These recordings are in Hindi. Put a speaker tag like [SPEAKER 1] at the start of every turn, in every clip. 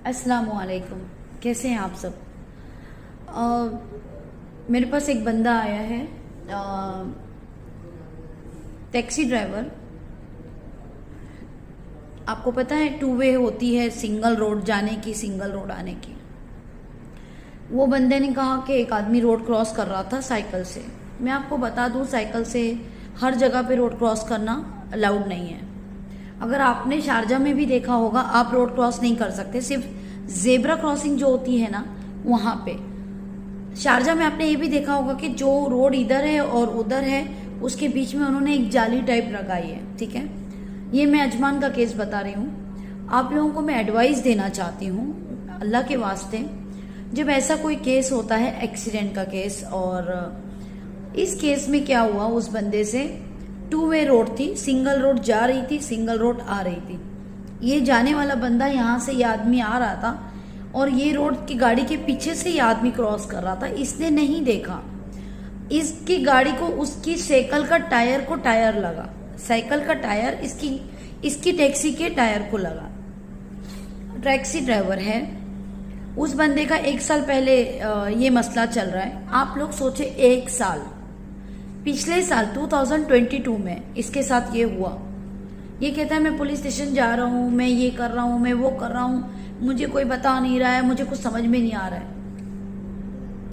[SPEAKER 1] अस्सलामुअलैकुम। कैसे हैं आप सब? मेरे पास एक बंदा आया है, टैक्सी ड्राइवर। आपको पता है 2 वे होती है, सिंगल रोड जाने की, सिंगल रोड आने की। वो बंदे ने कहा कि एक आदमी रोड क्रॉस कर रहा था साइकिल से। मैं आपको बता दूं, साइकिल से हर जगह पे रोड क्रॉस करना अलाउड नहीं है। अगर आपने शारजा में भी देखा होगा, आप रोड क्रॉस नहीं कर सकते, सिर्फ जेब्रा क्रॉसिंग जो होती है ना, वहां पे। शारजा में आपने ये भी देखा होगा कि जो रोड इधर है और उधर है, उसके बीच में उन्होंने एक जाली टाइप लगाई है। ठीक है, ये मैं अजमान का केस बता रही हूँ। आप लोगों को मैं एडवाइस देना चाहती हूँ, अल्लाह के वास्ते, जब ऐसा कोई केस होता है, एक्सीडेंट का केस, और इस केस में क्या हुआ, उस बंदे से 2 वे रोड थी, सिंगल रोड जा रही थी, सिंगल रोड आ रही थी। ये जाने वाला बंदा, यहाँ से ये आदमी आ रहा था और ये रोड की गाड़ी के पीछे से ये आदमी क्रॉस कर रहा था। इसने नहीं देखा, इसकी गाड़ी को, उसकी साइकिल का टायर को टायर लगा, साइकिल का टायर इसकी टैक्सी के टायर को लगा। टैक्सी ड्राइवर है। उस बंदे का 1 साल पहले ये मसला चल रहा है। आप लोग सोचे, 1 साल, पिछले साल 2022 में इसके साथ ये हुआ। ये कहता है मैं पुलिस स्टेशन जा रहा हूँ, मैं ये कर रहा हूँ, मैं वो कर रहा हूँ, मुझे कोई बता नहीं रहा है, मुझे कुछ समझ में नहीं आ रहा है।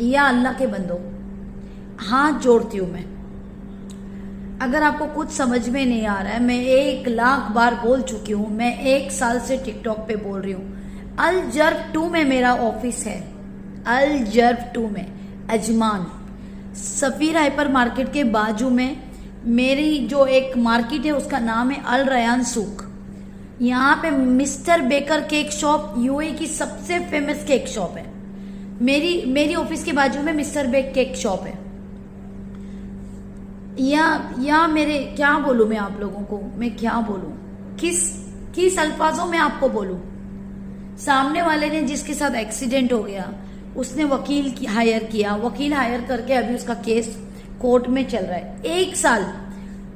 [SPEAKER 1] या अल्लाह के बंदो, हाथ जोड़ती हूँ मैं, अगर आपको कुछ समझ में नहीं आ रहा है, मैं 1 लाख बार बोल चुकी हूँ, मैं 1 साल से टिकटॉक पे बोल रही हूँ। अल जर्फ 2 में मेरा ऑफिस है, अल जर्फ 2 में, अजमान सफीर हाइपर मार्केट के बाजू में मेरी जो एक मार्केट है, उसका नाम है अल रयान सूक। यहाँ पे मिस्टर बेकर केक शॉप यूए की सबसे फेमस केक शॉप है। मेरी ऑफिस के बाजू में मिस्टर बेक केक शॉप है। या मेरे, क्या बोलूं मैं आप लोगों को, मैं क्या बोलूं, किस अल्फाजों में आपको बोलूं। सामने वाले ने, जिसके साथ एक्सीडेंट हो गया, उसने वकील हायर किया, वकील हायर करके अभी उसका केस कोर्ट में चल रहा है।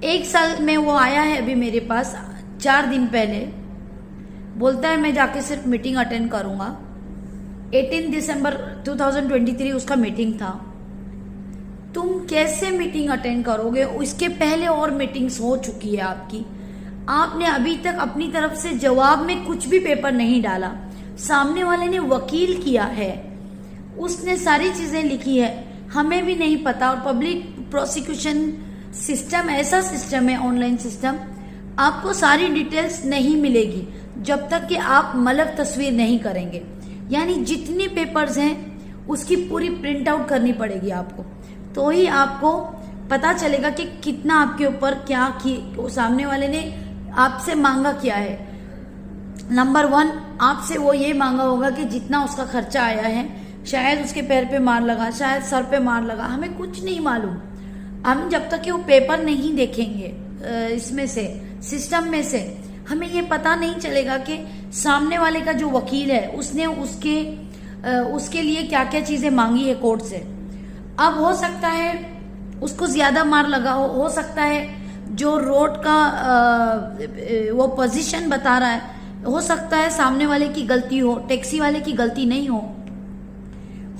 [SPEAKER 1] 1 साल में वो आया है अभी मेरे पास 4 दिन पहले। बोलता है मैं जाके सिर्फ मीटिंग अटेंड करूंगा। 18 दिसंबर 2023 उसका मीटिंग था। तुम कैसे मीटिंग अटेंड करोगे? इसके पहले और मीटिंग्स हो चुकी है आपकी। आपने अभी तक अपनी तरफ से जवाब में कुछ भी पेपर नहीं डाला। सामने वाले ने वकील किया है, उसने सारी चीजें लिखी है, हमें भी नहीं पता। और पब्लिक प्रोसिक्यूशन सिस्टम ऐसा सिस्टम है, ऑनलाइन सिस्टम, आपको सारी डिटेल्स नहीं मिलेगी जब तक कि आप मलक तस्वीर नहीं करेंगे। यानी जितने पेपर्स हैं उसकी पूरी प्रिंट आउट करनी पड़ेगी आपको, तो ही आपको पता चलेगा कि कितना आपके ऊपर क्या सामने वाले ने आपसे मांगा क्या है। नंबर 1, आपसे वो ये मांगा होगा कि जितना उसका खर्चा आया है, शायद उसके पैर पे मार लगा, शायद सर पे मार लगा, हमें कुछ नहीं मालूम। हम जब तक कि वो पेपर नहीं देखेंगे, इसमें से, सिस्टम में से, हमें ये पता नहीं चलेगा कि सामने वाले का जो वकील है, उसने उसके लिए क्या क्या चीजें मांगी है कोर्ट से। अब हो सकता है उसको ज्यादा मार लगा हो सकता है जो रोड का वो पोजीशन बता रहा है, हो सकता है सामने वाले की गलती हो, टैक्सी वाले की गलती नहीं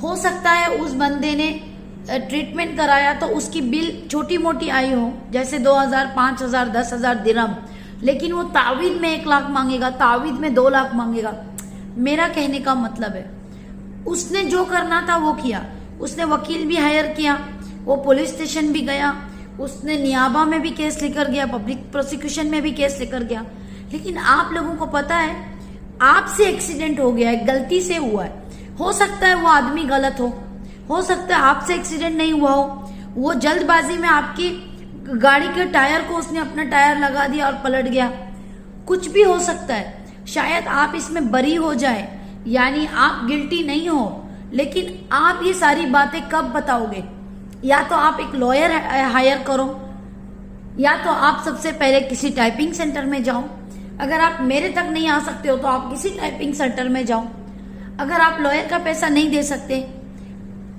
[SPEAKER 1] हो सकता है उस बंदे ने ट्रीटमेंट कराया तो उसकी बिल छोटी मोटी आई हो, जैसे 2000, 5000, 10,000 दिरहम, लेकिन वो तावीज में 1 लाख मांगेगा, तावीज में 2 लाख मांगेगा। मेरा कहने का मतलब है, उसने जो करना था वो किया। उसने वकील भी हायर किया, वो पुलिस स्टेशन भी गया, उसने नियाबा में भी केस लेकर गया, पब्लिक प्रोसिक्यूशन में भी केस लेकर गया। लेकिन आप लोगों को पता है, आपसे एक्सीडेंट हो गया है, गलती से हुआ है। हो सकता है वो आदमी गलत हो सकता है आपसे एक्सीडेंट नहीं हुआ हो, वो जल्दबाजी में आपकी गाड़ी के टायर को उसने अपना टायर लगा दिया और पलट गया। कुछ भी हो सकता है, शायद आप इसमें बरी हो जाए, यानी आप गिल्टी नहीं हो। लेकिन आप ये सारी बातें कब बताओगे? या तो आप एक लॉयर हायर करो, या तो आप सबसे पहले किसी टाइपिंग सेंटर में जाओ। अगर आप मेरे तक नहीं आ सकते हो तो आप किसी टाइपिंग सेंटर में जाओ। अगर आप लॉयर का पैसा नहीं दे सकते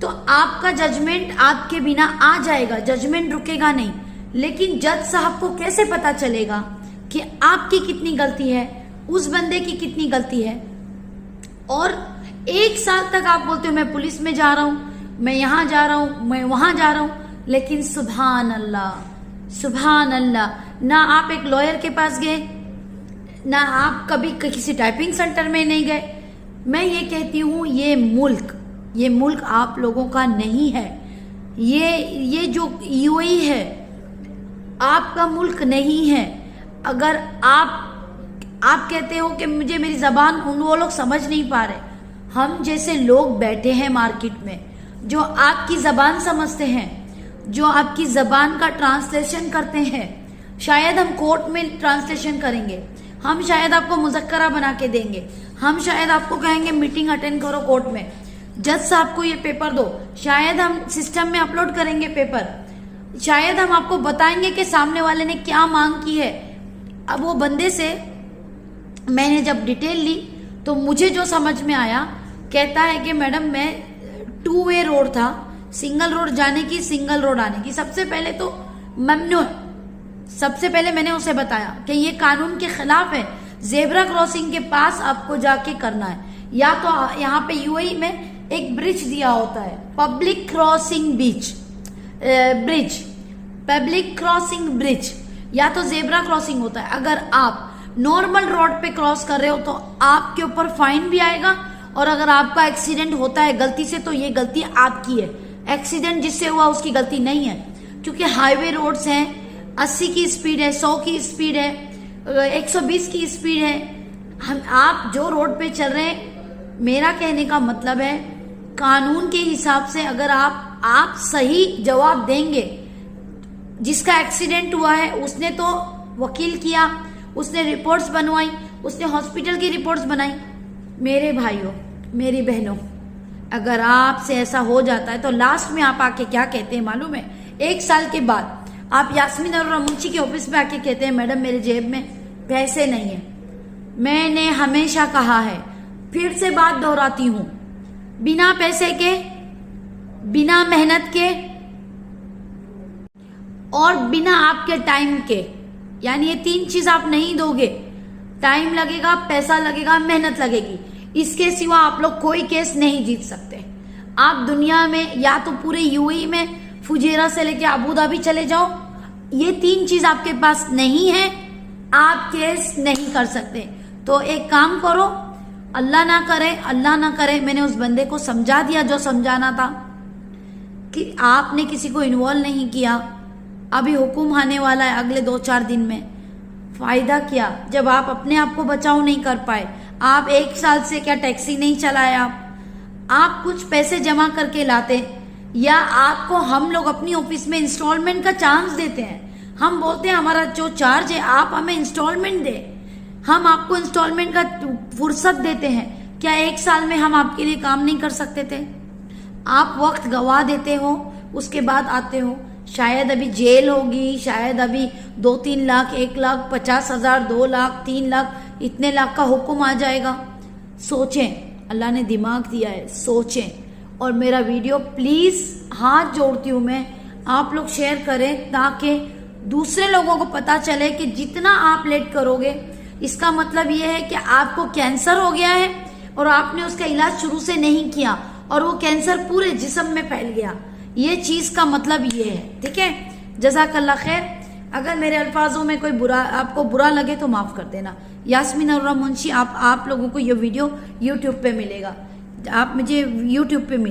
[SPEAKER 1] तो आपका जजमेंट आपके बिना आ जाएगा, जजमेंट रुकेगा नहीं। लेकिन जज साहब को कैसे पता चलेगा कि आपकी कितनी गलती है, उस बंदे की कितनी गलती है? और 1 साल तक आप बोलते हो मैं पुलिस में जा रहा हूं, मैं यहां जा रहा हूं, मैं वहां जा रहा हूं, लेकिन सुभान अल्लाह, सुभान अल्लाह, ना आप एक लॉयर के पास गए, ना आप कभी किसी टाइपिंग सेंटर में नहीं गए। मैं ये कहती हूँ ये मुल्क आप लोगों का नहीं है। ये जो यूएई है आपका मुल्क नहीं है। अगर आप कहते हो कि मुझे मेरी जबान, वो लोग समझ नहीं पा रहे। हम जैसे लोग बैठे हैं मार्केट में जो आपकी जबान समझते हैं, जो आपकी जबान का ट्रांसलेशन करते हैं। शायद हम कोर्ट में ट्रांसलेशन करेंगे, हम शायद आपको मुज़क्करा बना के देंगे, हम शायद आपको कहेंगे मीटिंग अटेंड करो कोर्ट में, जज साहब को ये पेपर दो, शायद हम सिस्टम में अपलोड करेंगे पेपर, शायद हम आपको बताएंगे कि सामने वाले ने क्या मांग की है। अब वो बंदे से मैंने जब डिटेल ली तो मुझे जो समझ में आया, कहता है कि मैडम मैं 2 वे रोड था, सिंगल रोड जाने की, सिंगल रोड आने की। सबसे पहले तो ममनू, सबसे पहले मैंने उसे बताया कि ये कानून के खिलाफ है, जेब्रा क्रॉसिंग के पास आपको जाके करना है। या तो यहाँ पे यूएई में एक ब्रिज दिया होता है, public crossing bridge, public crossing bridge, या तो जेब्रा क्रॉसिंग होता है। अगर आप नॉर्मल रोड पे क्रॉस कर रहे हो तो आपके ऊपर फाइन भी आएगा, और अगर आपका एक्सीडेंट होता है गलती से तो ये गलती आपकी है। एक्सीडेंट जिससे हुआ उसकी गलती नहीं है, क्योंकि हाईवे रोड्स हैं, 80 की स्पीड है, 100 की स्पीड है, 120 की स्पीड है। आप जो रोड पे चल रहे हैं, मेरा कहने का मतलब है कानून के हिसाब से अगर आप सही जवाब देंगे। जिसका एक्सीडेंट हुआ है उसने तो वकील किया, उसने रिपोर्ट्स बनवाई, उसने हॉस्पिटल की रिपोर्ट्स बनाई। मेरे भाइयों, मेरी बहनों, अगर आपसे ऐसा हो जाता है तो लास्ट में आप आके क्या कहते हैं मालूम है? 1 साल के बाद आप यास्मीन और मुंशी के ऑफिस में आके कहते हैं मैडम मेरे जेब में पैसे नहीं है। मैंने हमेशा कहा है, फिर से बात दोहराती हूं, बिना पैसे के, बिना मेहनत के और बिना आपके टाइम के, यानी ये 3 चीज आप नहीं दोगे, टाइम लगेगा, पैसा लगेगा, मेहनत लगेगी, इसके सिवा आप लोग कोई केस नहीं जीत सकते। आप दुनिया में या तो पूरे यूएई में फुजेरा से लेके अबू धाबी चले जाओ, ये 3 चीज आपके पास नहीं है, आप केस नहीं कर सकते। तो एक काम करो, अल्लाह ना करे, मैंने उस बंदे को समझा दिया जो समझाना था, कि आपने किसी को इन्वॉल्व नहीं किया। अभी हुक्म आने वाला है अगले 2-4 दिन में। फायदा क्या जब आप अपने आप को बचाव नहीं कर पाए? आप 1 साल से क्या टैक्सी नहीं चलाए? आप कुछ पैसे जमा करके लाते, या आपको हम लोग अपनी ऑफिस में इंस्टॉलमेंट का चांस देते हैं। हम बोलते हैं हमारा जो चार्ज है आप हमें इंस्टॉलमेंट दे, हम आपको इंस्टॉलमेंट का फुर्सत देते हैं। क्या 1 साल में हम आपके लिए काम नहीं कर सकते थे? आप वक्त गवा देते हो, उसके बाद आते हो। शायद अभी जेल होगी, शायद अभी 2-3 लाख, 1 लाख 50,000, 2 लाख, 3 लाख, इतने लाख का हुक्म आ जाएगा। सोचें, अल्लाह ने दिमाग दिया है, सोचें। और मेरा वीडियो प्लीज हाथ जोड़ती हूँ मैं, आप लोग शेयर करें ताकि दूसरे लोगों को पता चले कि जितना आप लेट करोगे इसका मतलब ये है कि आपको कैंसर हो गया है और आपने उसका इलाज शुरू से नहीं किया और वो कैंसर पूरे जिस्म में फैल गया। ये चीज का मतलब ये है। ठीक है, जज़ाकल्लाह खैर। अगर मेरे अल्फाजों में कोई आपको बुरा लगे तो माफ कर देना। यास्मीन और मुंशी, आप लोगों को ये वीडियो यूट्यूब पे मिलेगा, आप मुझे यूट्यूब पे मिले।